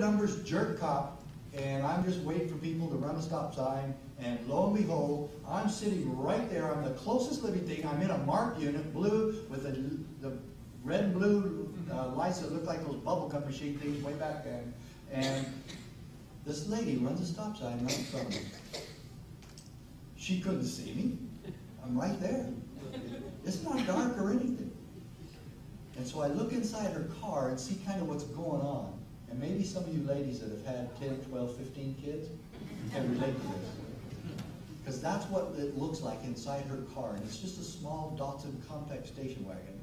numbers jerk cop, and I'm just waiting for people to run a stop sign, and lo and behold, I'm sitting right there. I'm the closest living thing. I'm in a marked unit, blue, with the red and blue lights that look like those bubblegum machine things way back then. And this lady runs a stop sign right in front of me. She couldn't see me. I'm right there. It's not dark or anything. And so I look inside her car and see kind of what's going on. And maybe some of you ladies that have had 10, 12, 15 kids can relate to this. Because that's what it looks like inside her car. And it's just a small Datsun compact station wagon.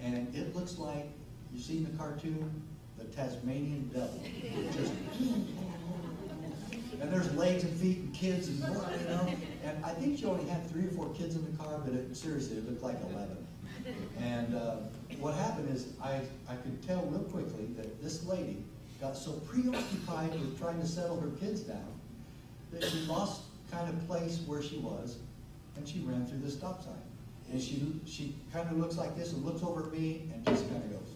And it looks like, you've seen the cartoon, the Tasmanian devil. Just, and there's legs and feet and kids and more, you know. And I think she only had 3 or 4 kids in the car, but seriously, it looked like 11. And what happened is I could tell real quickly that this lady got so preoccupied with trying to settle her kids down that she lost kind of place where she was, and she ran through the stop sign. And she kind of looks like this and looks over at me and just kind of goes,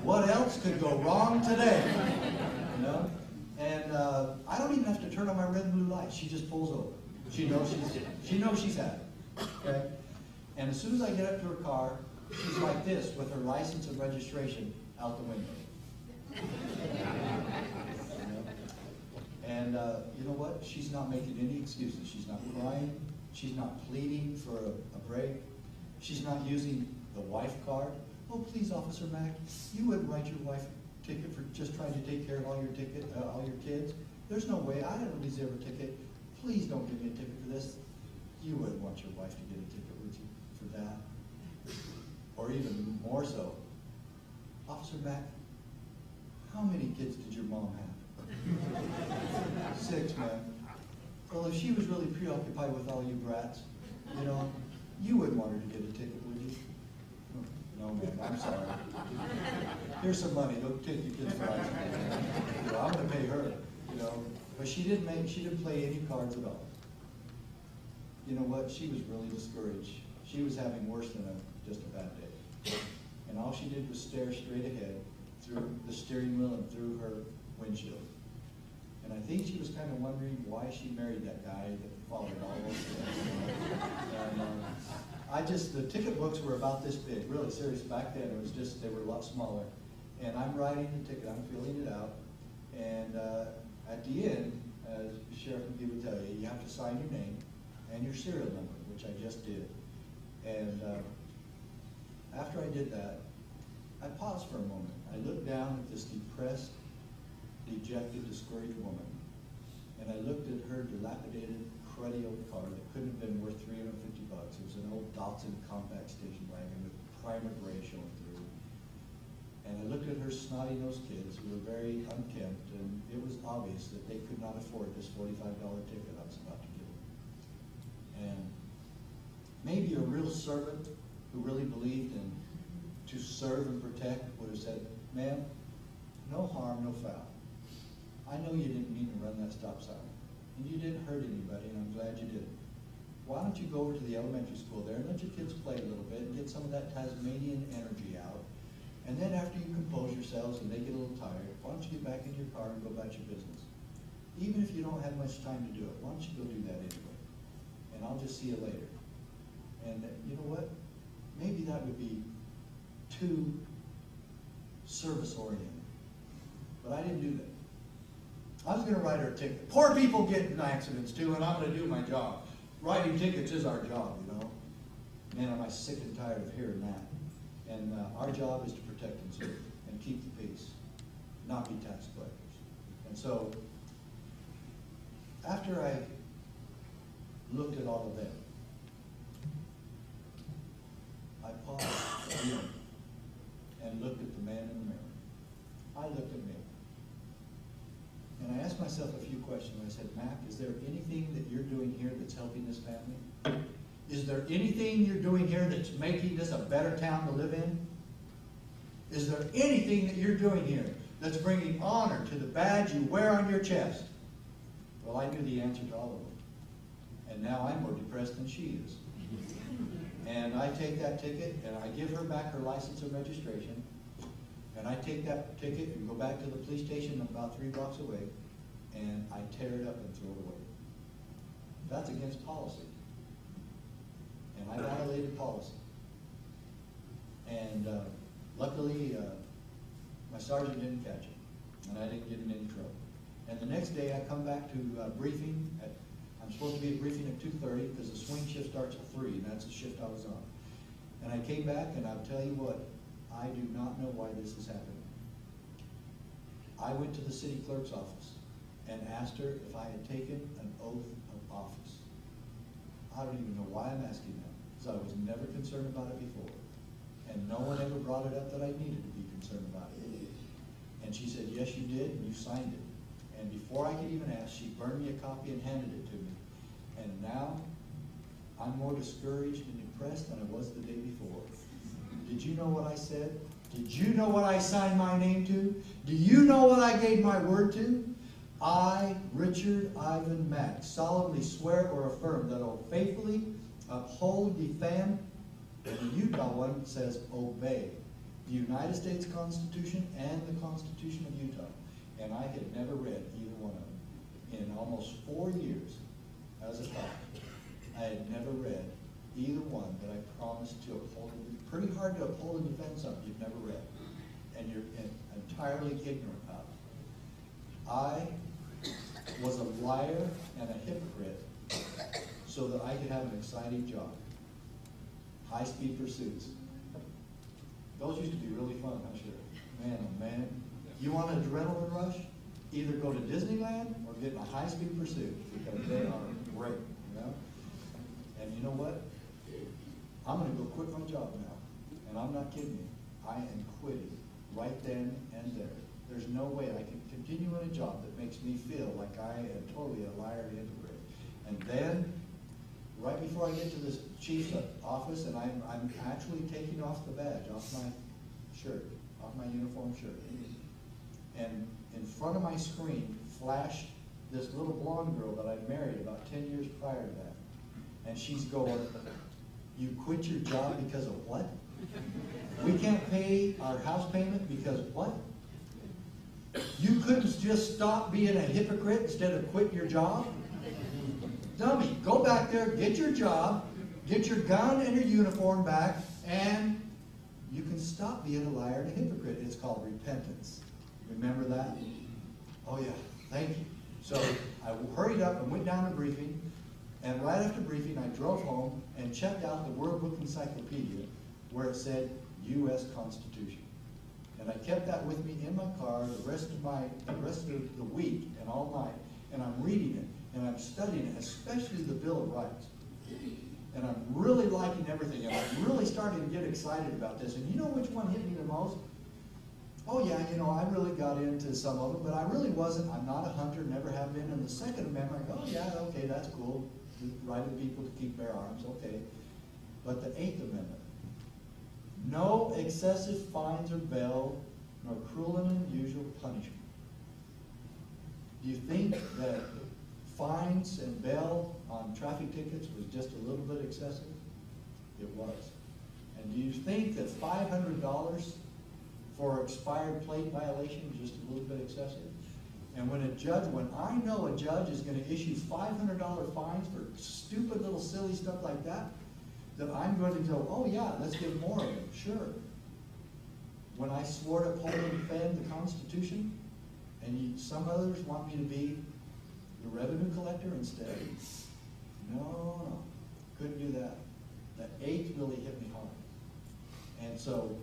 what else could go wrong today? You know? And I don't even have to turn on my red and blue lights. She just pulls over. She knows she's had it. Okay? And as soon as I get up to her car, she's like this with her license and registration out the window. You know? And you know what? She's not making any excuses. She's not crying. She's not pleading for a break. She's not using the wife card. Oh, please, Officer Mack, you wouldn't write your wife a ticket for just trying to take care of all your kids. There's no way. I don't deserve a ticket. Please don't give me a ticket for this. You wouldn't want your wife to get a ticket, would you, for that? Or even more so, Officer Mack, how many kids did your mom have? 6, man. Well, if she was really preoccupied with all you brats, you know, you wouldn't want her to get a ticket, would you? No, man, I'm sorry. Here's some money. Don't take your kids for ice cream. You know, I'm going to pay her, you know. But she didn't play any cards at all. You know what? She was really discouraged. She was having worse than just a bad day. And all she did was stare straight ahead through the steering wheel and through her windshield. And I think she was kind of wondering why she married that guy that followed all those things. And the ticket books were about this big, really serious. Back then, it was just, they were a lot smaller. And I'm writing the ticket, I'm filling it out. And at the end, as Sheriff Mack would tell you, you have to sign your name and your serial number, which I just did. And after I did that, I paused for a moment. I looked down at this depressed, dejected, discouraged woman, and I looked at her dilapidated, cruddy old car that couldn't have been worth $350. It was an old Datsun compact station wagon with primer gray showing through. And I looked at her snotty-nosed kids who were very unkempt, and it was obvious that they could not afford this $45 ticket I was about to give them. And maybe a real servant who really believed in to serve and protect would have said, ma'am, no harm, no foul. I know you didn't mean to run that stop sign, and you didn't hurt anybody, and I'm glad you didn't. Why don't you go over to the elementary school there and let your kids play a little bit and get some of that Tasmanian energy out, and then after you compose yourselves and they get a little tired, why don't you get back in your car and go about your business? Even if you don't have much time to do it, why don't you go do that anyway? And I'll just see you later. And you know what? Maybe that would be too service-oriented, but I didn't do that. I was going to write her a ticket. Poor people get in accidents too, and I'm going to do my job. Writing tickets is our job, you know. Man, am I sick and tired of hearing that. And our job is to protect and serve and keep the peace, not be tax collectors. And so, after I looked at all of them, I paused again and looked at the man in the mirror. I looked at me. And I asked myself a few questions. I said, Mack, is there anything that you're doing here that's helping this family? Is there anything you're doing here that's making this a better town to live in? Is there anything that you're doing here that's bringing honor to the badge you wear on your chest? Well, I knew the answer to all of them. And now I'm more depressed than she is. And I take that ticket and I give her back her license and registration. And I take that ticket and go back to the police station about 3 blocks away, and I tear it up and throw it away. That's against policy. And I violated policy. And luckily, my sergeant didn't catch him, and I didn't get in any trouble. And the next day, I come back to briefing. I'm supposed to be at briefing at 2:30 because the swing shift starts at 3, and that's the shift I was on. And I came back, and I'll tell you what, I do not know why this is happening. I went to the city clerk's office and asked her if I had taken an oath of office. I don't even know why I'm asking that, because I was never concerned about it before. And no one ever brought it up that I needed to be concerned about it. And she said, yes, you did, and you signed it. And before I could even ask, she burned me a copy and handed it to me. And now, I'm more discouraged and depressed than I was the day before. Did you know what I said? Did you know what I signed my name to? Do you know what I gave my word to? I, Richard Ivan Mack, solemnly swear or affirm that I will faithfully uphold, defend, and the Utah one says obey the United States Constitution and the Constitution of Utah. And I had never read either one of them. In almost 4 years as a cop, I had never read either one that I promised to uphold. It's pretty hard to uphold and defend something you've never read, and you're entirely ignorant of. I was a liar and a hypocrite so that I could have an exciting job. High-speed pursuits. Those used to be really fun, huh, Sheriff? Man, oh man. You want an adrenaline rush? Either go to Disneyland or get in a high-speed pursuit, because they are great, you know? And you know what? I'm going to go quit my job now. And I'm not kidding you. I am quitting right then and there. There's no way I can continue in a job that makes me feel like I am totally a liar and hypocrite. And then, right before I get to this chief's office, and I'm actually taking off the badge, off my shirt, off my uniform shirt. And in front of my screen flashed this little blonde girl that I'd married about 10 years prior to that. And she's going, you quit your job because of what? We can't pay our house payment because what? You couldn't just stop being a hypocrite instead of quit your job? Dummy, go back there, get your job, get your gun and your uniform back, and you can stop being a liar and a hypocrite. It's called repentance. Remember that? Oh yeah, thank you. So I hurried up and went down to briefing, and right after briefing I drove home and checked out the World Book Encyclopedia where it said U.S. Constitution. And I kept that with me in my car the rest of the week and all night. And I'm reading it and I'm studying it, especially the Bill of Rights. And I'm really liking everything. And I'm really starting to get excited about this. And you know which one hit me the most? Oh yeah, you know, I really got into some of them, but I really wasn't. I'm not a hunter, never have been. And the Second Amendment, I go, oh yeah, okay, that's cool. The right of people to keep bear arms, okay. But the Eighth Amendment, no excessive fines or bail, nor cruel and unusual punishment. Do you think that fines and bail on traffic tickets was just a little bit excessive? It was. And do you think that $500 for expired plate violation was just a little bit excessive? And when I know a judge is going to issue $500 fines for stupid little silly stuff like that, that I'm going to go, oh yeah, let's get more of them, sure. When I swore to uphold and defend the Constitution, and some others want me to be the revenue collector instead. No, couldn't do that. The Eighth really hit me hard. And so